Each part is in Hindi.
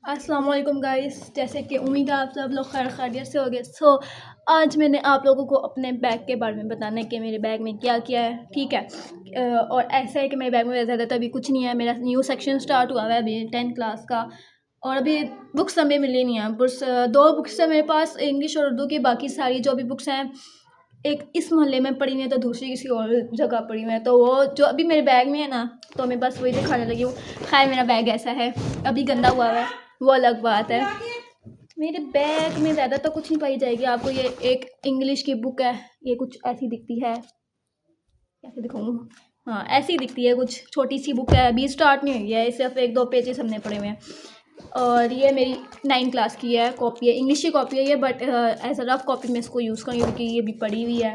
अस्सलाम वालेकुम गाइस। जैसे कि उम्मीद है आप सब लोग खैर खैरियत से होंगे। आज मैंने आप लोगों को अपने बैग के बारे में बताना है कि मेरे बैग में क्या क्या है, ठीक है। और ऐसा है कि मेरे बैग में ज़्यादातर अभी कुछ नहीं है। मेरा न्यू सेक्शन स्टार्ट हुआ है अभी 10th क्लास का, और अभी बुक्स हमें मिली नहीं है। बस दो बुक्स है मेरे पास, इंग्लिश और उर्दू की। बाकी सारी जो भी बुक्स हैं, एक इस मोहल्ले में पड़ी हुई है तो दूसरी किसी और जगह पड़ी हुई है, तो वो जो अभी मेरे बैग में है ना, तो मैं बस वही दिखाने लगी हूँ। खैर मेरा बैग ऐसा है, अभी गंदा हुआ है, वो अलग बात है। मेरे बैग में ज़्यादा तो कुछ नहीं पाई जाएगी आपको। ये एक इंग्लिश की बुक है, ये कुछ ऐसी दिखती है, कैसे दिखाऊँ। हाँ, ऐसी दिखती है, कुछ छोटी सी बुक है, अभी स्टार्ट नहीं हुई है, सिर्फ एक दो पेजेस हमने पढ़े हुए हैं। और ये मेरी 9 क्लास की है कॉपी है, इंग्लिश की कॉपी है ये, but as a rough copy मैं इसको यूज़ करूँगी क्योंकि ये भी पड़ी हुई है।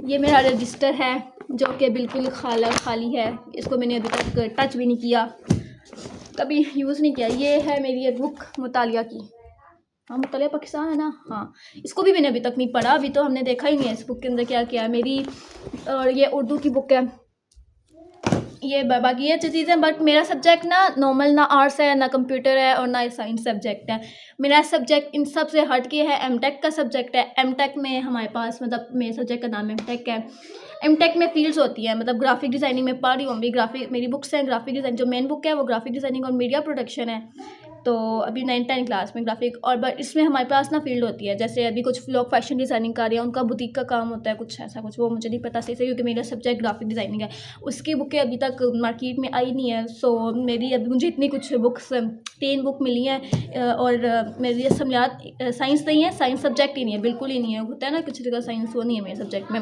ये मेरा रजिस्टर है जो कि बिल्कुल खाली है, इसको मैंने अभी तक टच भी नहीं किया, कभी यूज़ नहीं किया। ये है मेरी एक बुक मुतालिया की, हाँ मुतालिया पाकिस्तान है ना, हाँ। इसको भी मैंने अभी तक नहीं पढ़ा, अभी तो हमने देखा ही नहीं है इस बुक के अंदर क्या क्या है मेरी। और ये उर्दू की बुक है। ये बाकी ये चीज़ें, बट मेरा सब्जेक्ट ना नॉर्मल, ना आर्ट्स है, ना कंप्यूटर है, और ना साइंस सब्जेक्ट है। मेरा सब्जेक्ट इन सब से हट के है, एमटेक का सब्जेक्ट है। एमटेक में हमारे पास, मतलब मेरे सब्जेक्ट का नाम एमटेक है। एमटेक में फील्ड्स होती है, मतलब ग्राफिक डिज़ाइनिंग में पढ़ रही हूँ अभी। ग्राफिक मेरी बुक्स हैं, ग्राफिक डिज़ाइन जो मेन बुक है वो ग्राफिक डिज़ाइनिंग और मीडिया प्रोडक्शन है। तो अभी 9th क्लास में ग्राफिक, और बट इसमें हमारे पास ना फील्ड होती है, जैसे अभी कुछ लोग फैशन डिज़ाइनिंग कर रहे हैं, उनका बुटीक का काम होता है, कुछ ऐसा कुछ, वो मुझे नहीं पता सही से क्योंकि मेरा सब्जेक्ट ग्राफिक डिज़ाइनिंग है। उसकी बुकें अभी तक मार्केट में आई नहीं है। सो मेरी अभी मुझे इतनी कुछ बुक्स 3 बुक मिली हैं। और मेरी असमियात साइंस नहीं है, साइंस सब्जेक्ट ही नहीं है, बिल्कुल ही नहीं है। होता है ना कुछ जगह साइंस, वो नहीं है मेरे सब्जेक्ट में।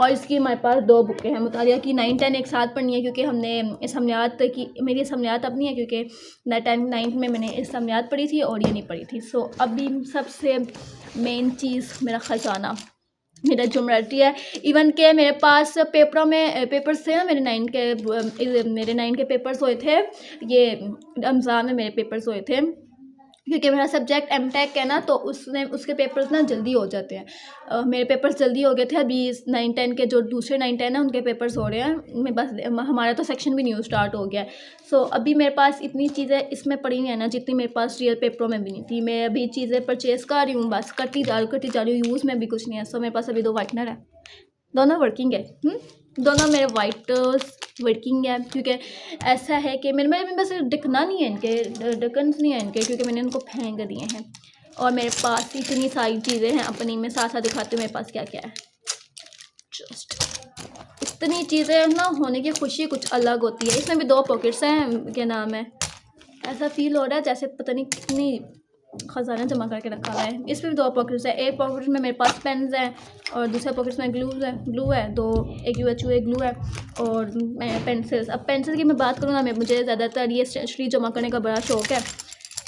और इसकी हमारे पास 2 बुकें हैं मुतालिया की, 9-10 एक साथ पढ़नी है क्योंकि हमने असमियात की, मेरी असमियात अब नहीं है क्योंकि 10th-9th में मैंने असमियात पढ़ी थी और ये नहीं पढ़ी थी। सो अभी सबसे मेन चीज़ मेरा ख़जाना, मेरा ज्योमेट्री है। इवन के मेरे पास पेपरों में पेपर्स थे ना, मेरे 9 के पेपर्स हुए थे, ये रमज़ान में मेरे पेपर्स हुए थे क्योंकि मेरा सब्जेक्ट एमटेक है ना, तो उसके पेपर्स ना जल्दी हो जाते हैं। मेरे पेपर्स जल्दी हो गए थे। अभी 9-10 के जो दूसरे 9-10 है उनके पेपर्स हो रहे हैं। मैं बस, हमारा तो सेक्शन भी न्यू स्टार्ट हो गया है। सो अभी मेरे पास इतनी चीज़ें इसमें पड़ी हुई है ना जितनी मेरे पास रियल पेपरों में भी नहीं थी। मैं अभी चीज़ें परचेज़ कर रही हूँ, बस करती जा रही हूँ, यूज़ में भी कुछ नहीं है। सो मेरे पास अभी 2 वाइटनर है, दोनों वर्किंग है। दोनों मेरे वाइटर्स वर्किंग है क्योंकि ऐसा है कि मेरे में बस ढकना नहीं है, इनके ढक्कन नहीं है इनके, क्योंकि मैंने इनको फेंक दिए हैं। और मेरे पास इतनी सारी चीज़ें हैं अपनी, में साथ साथ दिखाती हूँ मेरे पास क्या क्या है। जस्ट इतनी चीज़ें ना होने की खुशी कुछ अलग होती है। इसमें भी 2 पॉकेट्स हैं, क्या नाम है, ऐसा फील हो रहा है जैसे पता नहीं कितनी ख़जाना जमा करके रखा हुआ है। इसमें भी 2 पॉकेट्स है, एक पॉकेट में मेरे पास पेन्स हैं और दूसरे पॉकेट्स में ग्लू है 2, एक UHU एक ग्लू है, और पेंसिल्स। अब पेंसिल की मैं बात करूँ ना, मुझे ज़्यादातर ये स्टेशनरी जमा करने का बड़ा शौक़ है।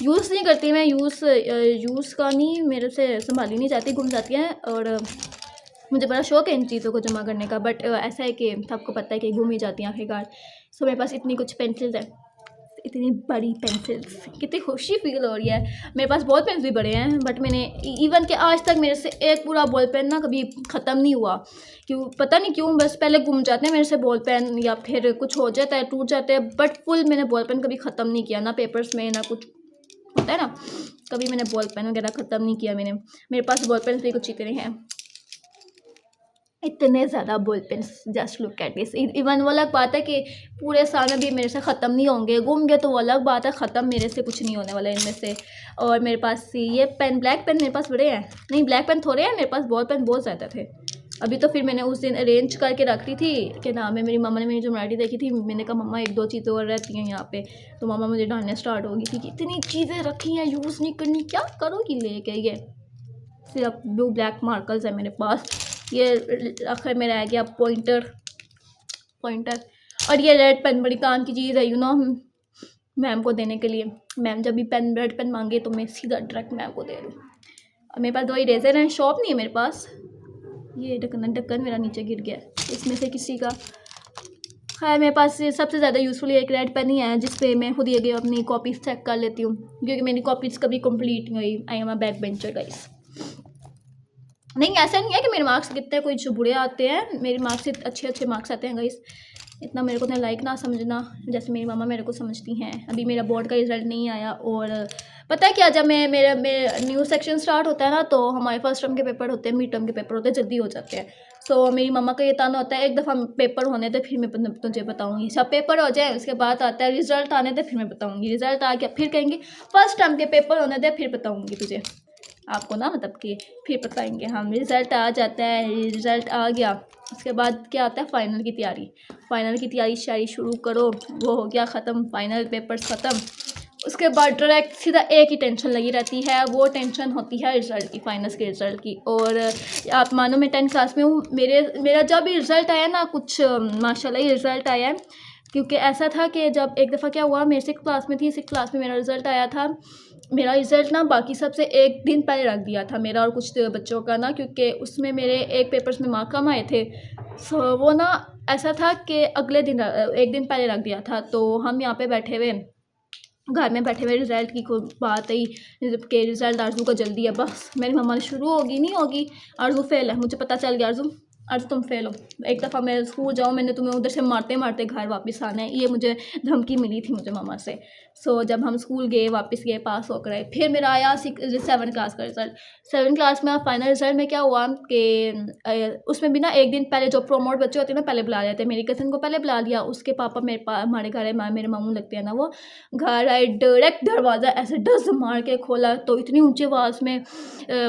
यूज़ नहीं करती मैं, यूज़ का नहीं, मेरे से संभाली नहीं जाती, गुम जाती हैं, और मुझे बड़ा शौक़ है इन चीज़ों को जमा करने का। बट ऐसा है कि सबको पता है कि गुम ही जाती हैं आखिरकार। सो मेरे पास इतनी कुछ पेंसिल्स हैं, इतनी बड़ी पेंसिल्स, कितनी खुशी फील हो रही है। मेरे पास बॉल पेन भी बड़े हैं, बट मैंने इवन के आज तक मेरे से एक पूरा बॉल पेन ना कभी ख़त्म नहीं हुआ। क्यों पता नहीं क्यों, बस पहले गुम जाते हैं मेरे से बॉल पेन, या फिर कुछ हो जाता है, टूट जाते हैं, बट फुल मैंने बॉल पेन कभी ख़त्म नहीं किया, ना पेपर्स में ना कुछ होता है ना, कभी मैंने बॉल पेन वगैरह ख़त्म नहीं किया मैंने। मेरे पास बॉल पेन भी कुछ इतने हैं, इतने ज़्यादा ball pens, just look at this. Even वो अलग बात है कि पूरे साल में भी मेरे से ख़त्म नहीं होंगे, गुम गए तो वो अलग बात है, ख़त्म मेरे से कुछ नहीं होने वाला इनमें से। और मेरे पास ये पेन, ब्लैक पेन मेरे पास बड़े हैं, नहीं ब्लैक पेन थोड़े हैं मेरे पास, बॉल पेन बहुत ज़्यादा थे। अभी तो फिर मैंने उस दिन अरेंज करके रख दी थी, क्या नाम है, मेरी मम्मा ने मेरी ज्योमेट्री देखी थी, मैंने कहा मम्मा 1-2 चीज़ें और रहती हैं यहाँ पे, तो मम्मा मुझे डांटने स्टार्ट हो गई थी कि इतनी चीज़ें रखी हैं, यूज़ नहीं करनी, क्या करोगी लेके। ये सिर्फ ब्लू ब्लैक मार्कर्स है मेरे पास। ये आखिर में रह गया पॉइंटर, और ये रेड पेन बड़ी काम की चीज़ है, मैम को देने के लिए। मैम जब भी रेड पेन मांगे तो मैं सीधा डायरेक्ट मैम को दे दूँ। और मेरे पास 2 इरेज़र हैं, शॉप नहीं है मेरे पास। ये ढक्कन मेरा नीचे गिर गया इसमें से किसी का। खैर मेरे पास सबसे ज़्यादा यूज़फुल एक रेड पेन ही है, जिस पे मैं खुद ये अपनी कॉपीज़ चेक कर लेती हूँ, क्योंकि मेरी कॉपीज़ कभी कंप्लीट नहीं हुई। I am a back bencher guys. नहीं, ऐसा नहीं है कि मेरे मार्क्स कितने कुछ बुरे आते हैं, मेरे मार्क्स अच्छे मार्क्स आते हैं गाइस। इतना मेरे को ना लाइक ना समझना जैसे मेरी मामा मेरे को समझती हैं। अभी मेरा बोर्ड का रिज़ल्ट नहीं आया और पता है क्या, जब मेरा न्यू सेक्शन स्टार्ट होता है ना तो हमारे फर्स्ट टर्म के पेपर होते हैं, मिड टर्म के पेपर होते हैं, जल्दी हो जाते हैं। सो मेरी मम्मा का ये ताना होता है एक दफ़ा पेपर होने दे फिर मैं तुझे बताऊँगी, सब पेपर हो जाए उसके बाद आता है रिज़ल्ट आने दे फिर मैं बताऊँगी, रिज़ल्ट आ गया फिर कहेंगे फर्स्ट टर्म के पेपर होने दे फिर बताऊँगी तुझे, आपको ना मतलब कि फिर बताएंगे हम। रिज़ल्ट आ जाता है, रिज़ल्ट आ गया उसके बाद क्या आता है फाइनल की तैयारी। फाइनल की तैयारी शायरी शुरू करो, वो हो गया ख़त्म, फाइनल पेपर्स ख़त्म। उसके बाद डायरेक्ट सीधा एक ही टेंशन लगी रहती है, वो टेंशन होती है रिज़ल्ट की, फाइनल्स के रिज़ल्ट की। और आप मानो मैं 10th क्लास में हूँ, मेरा जब भी रिज़ल्ट आया ना कुछ माशाल्लाह ही रिज़ल्ट आया है। क्योंकि ऐसा था कि जब एक दफ़ा क्या हुआ, मेरे 6th क्लास में थी, 6th क्लास में मेरा रिज़ल्ट आया था। मेरा रिज़ल्ट ना बाकी सबसे एक दिन पहले रख दिया था मेरा और कुछ बच्चों का ना, क्योंकि उसमें मेरे एक पेपर्स में मार्क कम आए थे। सो वो ना ऐसा था कि अगले दिन एक दिन पहले रख दिया था। तो हम यहाँ पे बैठे हुए घर में बैठे हुए रिज़ल्ट की कोई बात आई कि रिज़ल्ट आरज़ू का जल्दी है, बस मेरी मम्मा ने शुरू होगी नहीं होगी, आरज़ू फेल है, मुझे पता चल गया आरज़ू तुम फेल हो, एक दफ़ा मैं स्कूल जाऊँ, मैंने तुम्हें उधर से मारते मारते घर वापस आना है, ये मुझे धमकी मिली थी मुझे मम्मा से। सो जब हम स्कूल गए वापस गए पास होकर आए, फिर मेरा आया 7 क्लास का रिज़ल्ट। 7 क्लास में फाइनल रिज़ल्ट में क्या हुआ कि उसमें भी ना एक दिन पहले जो प्रोमोट बच्चे होते हैं ना पहले बुला लेते हैं, मेरी कज़न को पहले बुला लिया, उसके पापा हमारे घर है, मेरे मामू लगते हैं ना, वो घर आए, डायरेक्ट दरवाज़ा ऐसे डस मार के खोला तो इतनी ऊंची आवाज़ में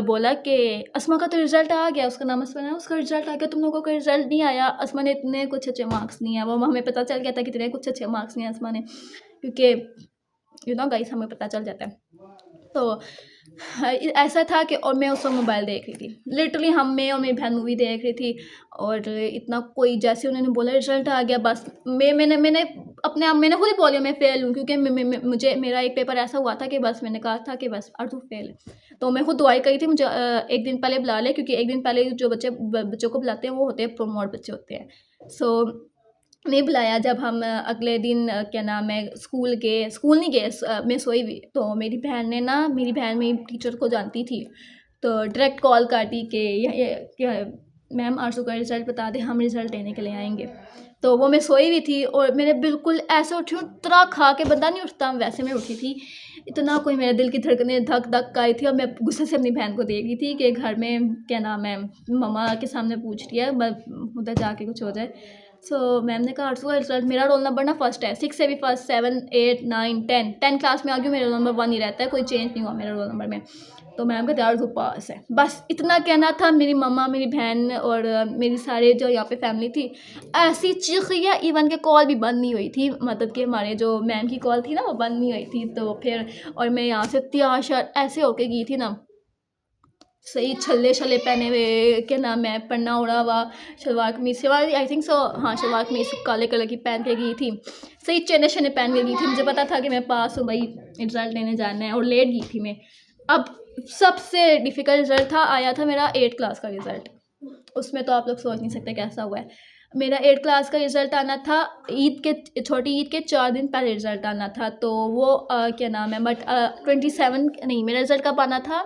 बोला कि अस्मा का तो रिज़ल्ट आ गया, उसका नाम अस्मा है, उसका रिज़ल्ट आ गया, तुम लोगों का रिज़ल्ट नहीं आया, अस्मा ने इतने कुछ अच्छे मार्क्स नहीं है। वो हमें पता चल गया था कि इतने कुछ अच्छे मार्क्स नहीं है अस्मा ने, क्योंकि गाइस हमें पता चल जाता है। तो ऐसा था कि और मैं उस वक्त मोबाइल देख रही थी, लिटरली मैं और मेरी बहन मूवी देख रही थी और इतना कोई जैसे उन्होंने बोला रिज़ल्ट आ गया, बस मैंने अपने आप मैंने खुद ही बोला मैं फ़ेल हूँ, क्योंकि मुझे मेरा एक पेपर ऐसा हुआ था कि बस मैंने कहा था कि बस तू फ़ेल है। तो मैं खुद दुआई करी थी मुझे एक दिन पहले बुला ले, क्योंकि एक दिन पहले जो बच्चों को बुलाते हैं वो होते हैं प्रोमोट बच्चे होते हैं। सो नहीं बुलाया। जब हम अगले दिन क्या नाम है स्कूल नहीं गए, मैं सोई हुई, तो मेरी बहन मेरी टीचर को जानती थी, तो डायरेक्ट कॉल काटी कि क्या मैम आरज़ू का रिज़ल्ट बता दें, हम रिज़ल्ट लेने के लिए आएंगे। तो वो मैं सोई हुई थी और मैंने बिल्कुल ऐसे उठी हूँ, तरा खा के बंदा नहीं उठता वैसे मैं उठी थी, इतना कोई मेरे दिल की धड़कनें धक धक आई थी। और मैं गुस्से से अपनी बहन को देख रही थी कि घर में क्या नाम है मम्मा के सामने पूछ रही है, उधर जाके कुछ हो जाए। सो मैम ने कहा आरज़ू का रिज़ल्ट, मेरा रोल नंबर ना फर्स्ट है, 6 से भी फर्स्ट, 7 8 9 10 क्लास में आ गई, मेरा रोल नंबर 1 ही रहता है, कोई चेंज नहीं हुआ मेरा रोल नंबर में। तो मैम कहते आरज़ू पास है, बस इतना कहना था। मेरी मम्मा मेरी बहन और मेरी सारे जो यहाँ पे फैमिली थी ऐसी चीख रही है, इवन के कॉल भी बंद नहीं हुई थी, मतलब कि हमारे जो मैम की कॉल थी ना वो बंद नहीं हुई थी। तो फिर और मैं यहाँ से तैयार ऐसे होके गई थी ना, सही छल्ले छल्ले पहने हुए, क्या नाम है पन्ना उड़ा हुआ, शलवार कमीज आई थिंक सो, हाँ शलवार कमीज काले कलर की पहन के गई थी, सही चने शने पहन के गई थी। मुझे पता था कि मैं पास हूँ भाई, रिज़ल्ट लेने जाना है, और लेट गई थी मैं। अब सबसे डिफ़िकल्ट रिज़ल्ट आया था मेरा 8 क्लास का रिज़ल्ट। उसमें तो आप लोग सोच नहीं सकते कैसा हुआ है। मेरा 8 क्लास का रिज़ल्ट आना था, छोटी ईद के 4 दिन पहले रिज़ल्ट आना था। तो वो क्या नाम है 27 नहीं, मेरा रिज़ल्ट कब आना था,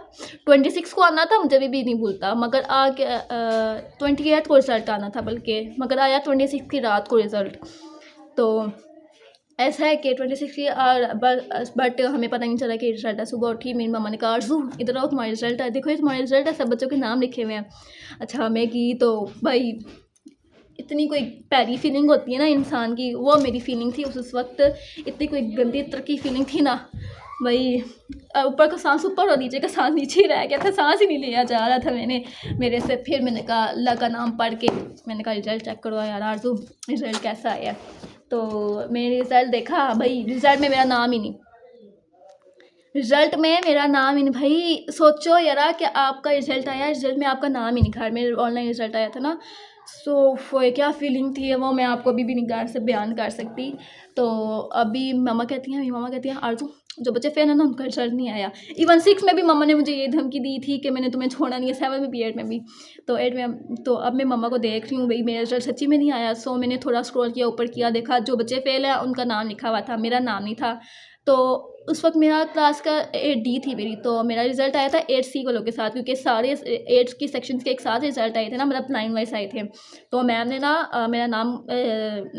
26 को आना था, मुझे भी नहीं भूलता, मगर 28 को रिज़ल्ट आना था, बल्कि मगर आया 26 की रात को रिज़ल्ट। तो ऐसा है कि 26 की बट हमें पता नहीं चला कि रिज़ल्ट है। सुबह उठी, मेरी मम्मा ने कहा आरज़ू इधर आओ, तुम्हारा रिज़ल्ट है, देखो ये तुम्हारा रिज़ल्ट है, सब बच्चों के नाम लिखे हुए हैं। अच्छा मैं की तो भाई इतनी कोई प्यारी फीलिंग होती है ना इंसान की, वो मेरी फीलिंग थी उस वक्त। इतनी कोई गंदी तरह की फीलिंग थी ना भाई, ऊपर का सांस ऊपर और नीचे का सांस नीचे ही रह गया था, सांस ही नहीं लिया जा रहा था मेरे से। फिर मैंने कहा अल्लाह का नाम पढ़ के मैंने कहा रिज़ल्ट चेक करो यार आरज़ू, रिज़ल्ट कैसा आया। तो मैंने रिज़ल्ट देखा भाई, रिज़ल्ट में मेरा नाम ही नहीं, रिज़ल्ट में मेरा नाम ही नहीं भाई। सोचो यार कि आपका रिज़ल्ट आया, रिज़ल्ट में आपका नाम ही नहीं, घर में ऑनलाइन रिज़ल्ट आया था ना। सो वो क्या फीलिंग थी वो मैं आपको अभी भी नहीं घर से बयान कर सकती। तो अभी मेरी मामा कहती हैं आरज़ू जो बच्चे फेल है ना उनका रिज़ल्ट नहीं आया। इवन 6 में भी मम्मा ने मुझे ये धमकी दी थी कि मैंने तुम्हें छोड़ा नहीं है, 7 में भी 8 में भी। तो 8 में तो अब मैं मम्मा को देख रही हूँ भाई मेरा रिज़ल्ट सच्ची में नहीं आया। सो मैंने थोड़ा स्क्रॉल किया, ऊपर किया, देखा जो बच्चे फेल है उनका नाम लिखा हुआ था, मेरा नाम नहीं था। तो उस वक्त मेरा क्लास का 8D थी मेरी, तो मेरा रिज़ल्ट आया था 8C वालों के साथ, क्योंकि सारे 8 की सेक्शंस के एक साथ रिज़ल्ट आए थे ना, मतलब 9 वाइज आए थे। तो मैम ने ना मेरा नाम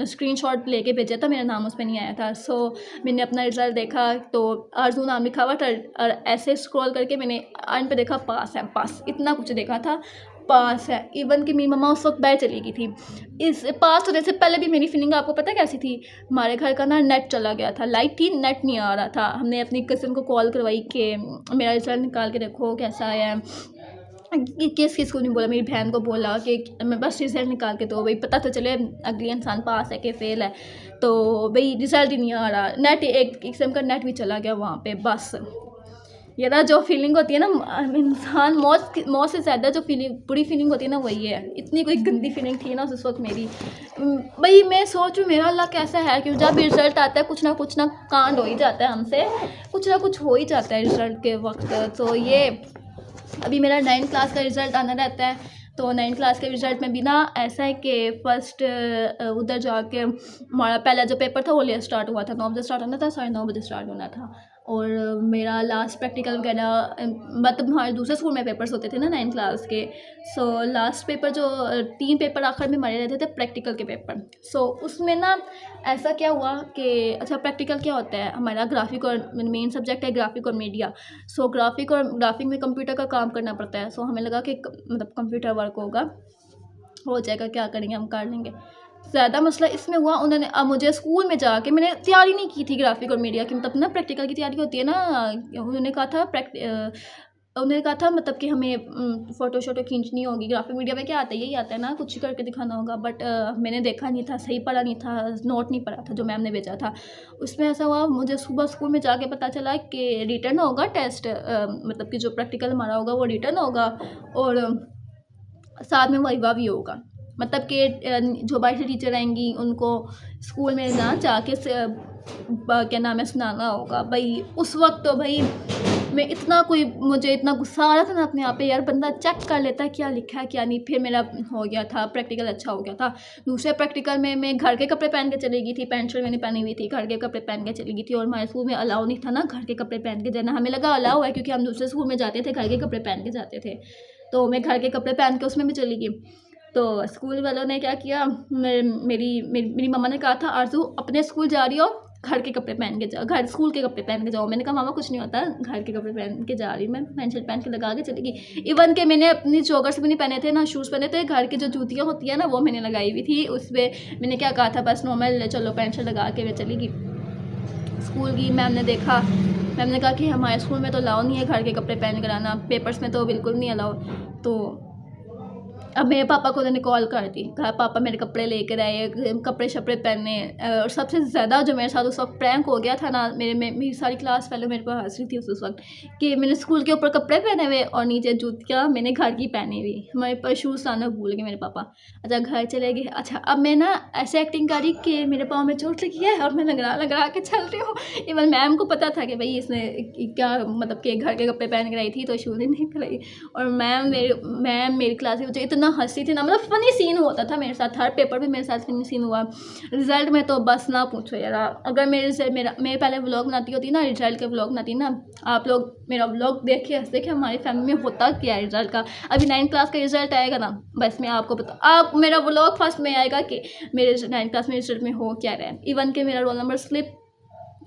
स्क्रीनशॉट लेके भेजा था, मेरा नाम उस पर नहीं आया था। सो मैंने अपना रिज़ल्ट देखा तो आरज़ू नाम लिखा हुआ था, और ऐसे स्क्रॉल करके मैंने एंड पे देखा पास है, पास, इतना कुछ देखा था, पास है। इवन कि मेरी मम्मा उस वक्त बाहर चली गई थी। इस पास होने से पहले भी मेरी फीलिंग आपको पता कैसी थी? हमारे घर का ना नेट चला गया था, लाइट थी, नेट नहीं आ रहा था। हमने अपनी कज़न को कॉल करवाई कि मेरा रिज़ल्ट निकाल के देखो कैसा आया है। किस किस को नहीं बोला, मेरी बहन को बोला कि मैं बस रिज़ल्ट निकाल के दो भाई, पता तो चले अगली इंसान पास है कि फ़ेल है। तो भाई रिज़ल्ट ही नहीं आ रहा, नेट एक किस्म का नेट भी चला गया वहाँ पे। बस ये ना जो फीलिंग होती है ना, इंसान मौत से ज़्यादा जो फीलिंग बुरी फीलिंग होती है ना वही है। इतनी कोई गंदी फीलिंग थी ना उस वक्त मेरी। भाई मैं सोच रही मेरा अल्लाह कैसा है कि जब रिज़ल्ट आता है कुछ ना कांड हो ही जाता है हमसे, कुछ ना कुछ हो ही जाता है रिज़ल्ट के वक्त। तो ये अभी मेरा 9th क्लास का रिज़ल्ट आना रहता है, तो 9th क्लास के रिज़ल्ट में भी ना ऐसा है कि फ़र्स्ट उधर जाके हमारा पहला जो पेपर था वो लेट स्टार्ट हुआ था, 9 बजे स्टार्ट होना था, 9:30 बजे स्टार्ट होना था। और मेरा लास्ट प्रैक्टिकल वगैरह, मतलब हमारे दूसरे स्कूल में पेपर्स होते थे ना 9th क्लास के। सो लास्ट पेपर जो 3 पेपर आखिर में हमारे रहते थे प्रैक्टिकल के पेपर। सो उसमें ना ऐसा क्या हुआ कि अच्छा प्रैक्टिकल क्या होता है, हमारा ग्राफिक और मेन सब्जेक्ट है ग्राफिक और मीडिया। सो ग्राफिक में कंप्यूटर का काम करना पड़ता है। सो हमें लगा कि मतलब कंप्यूटर वर्क होगा, हो जाएगा, क्या करेंगे, हम कर लेंगे। ज़्यादा मसला इसमें हुआ, उन्होंने अब मुझे स्कूल में जाके मैंने तैयारी नहीं की थी ग्राफिक और मीडिया की, मतलब ना प्रैक्टिकल की तैयारी होती है ना। उन्होंने कहा था मतलब कि हमें फ़ोटो शोटो खींचनी होगी। ग्राफिक मीडिया में क्या आता है, यही आता है ना, कुछ करके दिखाना होगा। बट मैंने देखा नहीं था, सही पढ़ा नहीं था, नोट नहीं पढ़ा था जो मैम ने भेजा था। उसमें ऐसा हुआ, मुझे सुबह स्कूल में जाके पता चला कि रिटन होगा टेस्ट, मतलब कि जो प्रैक्टिकल हमारा होगा वो रिटन होगा, और साथ में वाइवा भी होगा। मतलब कि जो बाहर से टीचर आएंगी उनको स्कूल में ना जाके क्या नाम है सुनाना होगा। भाई उस वक्त तो भाई मैं मुझे इतना गुस्सा आ रहा था ना अपने आप पे, यार बंदा चेक कर लेता है क्या लिखा है क्या नहीं। फिर मेरा हो गया था प्रैक्टिकल, अच्छा हो गया था। दूसरे प्रैक्टिकल में मैं घर के कपड़े पहन के चली गई थी, पैंट शर्ट मैंने पहनी हुई थी, घर के कपड़े पहन के चली गई थी। और हमारे स्कूल में अलाउ नहीं था ना घर के कपड़े पहन के जाना, हमें लगा अलाउ है क्योंकि हम दूसरे स्कूल में जाते थे, घर के कपड़े पहन के जाते थे। तो मैं घर के कपड़े पहन के उसमें भी चली गई। तो स्कूल वालों ने क्या किया, मेरी मम्मा ने कहा था आरज़ू अपने स्कूल जा रही हो, घर के कपड़े पहन के जाओ, घर स्कूल के कपड़े पहन के जाओ। मैंने कहा मामा कुछ नहीं होता, घर के कपड़े पहन के जा रही हूँ मैं, पैंट शर्ट पहन के लगा के चली गई। इवन के मैंने अपनी जॉगर्स भी नहीं पहने थे ना शूज़ पहने थे, घर की जो जूतियाँ होती है ना वो मैंने लगाई हुई थी। उस पर मैंने क्या कहा था, बस नॉर्मल चलो पैंट शर्ट लगा के मैं चली गई स्कूल की। मैम ने देखा, मैम ने कहा कि हमारे स्कूल में तो अलाउ नहीं है घर के कपड़े पहन कर आना, पेपर्स में तो बिल्कुल नहीं अलाउ। तो अब मेरे पापा को उन्होंने कॉल कर दी, कहा पापा मेरे कपड़े लेकर आए, कपड़े शपड़े पहने। और सबसे ज़्यादा जो मेरे साथ उस वक्त प्रैंक हो गया था ना, मेरी सारी क्लास पहले मेरे पर हंस रही थी उस वक्त कि मैंने स्कूल के ऊपर कपड़े पहने हुए और नीचे जूतियाँ मैंने घर की पहनी हुई। हमारे पर शूज़ लाना भूल गए मेरे पापा। अच्छा घर चले गए। अच्छा अब मैं ना ऐसे एक्टिंग करी कि मेरे पाँव में चोट लगी है और मैं लगा के चल रही हूँ। इवन मैम को पता था कि भाई इसने क्या मतलब कि घर के कपड़े पहन कर आई थी तो शूज़ नहीं कराई। और मैम मेरी क्लास की मुझे इतना हंसी थी ना, मतलब फ़नी सीन होता था मेरे साथ, हर पेपर में मेरे साथ फ़नी सीन हुआ। रिज़ल्ट में तो बस ना पूछो यार, अगर मेरे पहले व्लॉग बनाती होती ना, रिज़ल्ट के व्लॉग बनाती ना, आप लोग मेरा व्लॉग देखिए हंस देखिए हमारी फैमिली में होता क्या है रिज़ल्ट का। अभी 9th क्लास का रिज़ल्ट आएगा ना, बस मैं आपको आप मेरा व्लॉग फर्स्ट में आएगा कि मेरे 9th क्लास में रिज़ल्ट में हो क्या रहा है। इवन के मेरा रोल नंबर स्लिप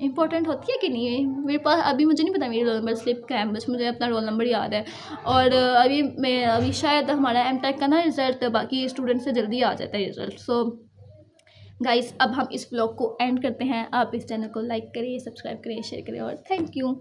इम्पोर्टेंट होती है कि नहीं है मेरे पास, अभी मुझे नहीं पता मेरी रोल नंबर स्लिप क्या है, बस मुझे अपना रोल नंबर याद है। और अभी शायद हमारा एमटेक का ना रिज़ल्ट बाकी स्टूडेंट से जल्दी आ जाता है रिज़ल्ट। सो गाइस अब हम इस व्लॉग को एंड करते हैं। आप इस चैनल को लाइक करिए, सब्सक्राइब करिए, शेयर करिए और थैंक यू।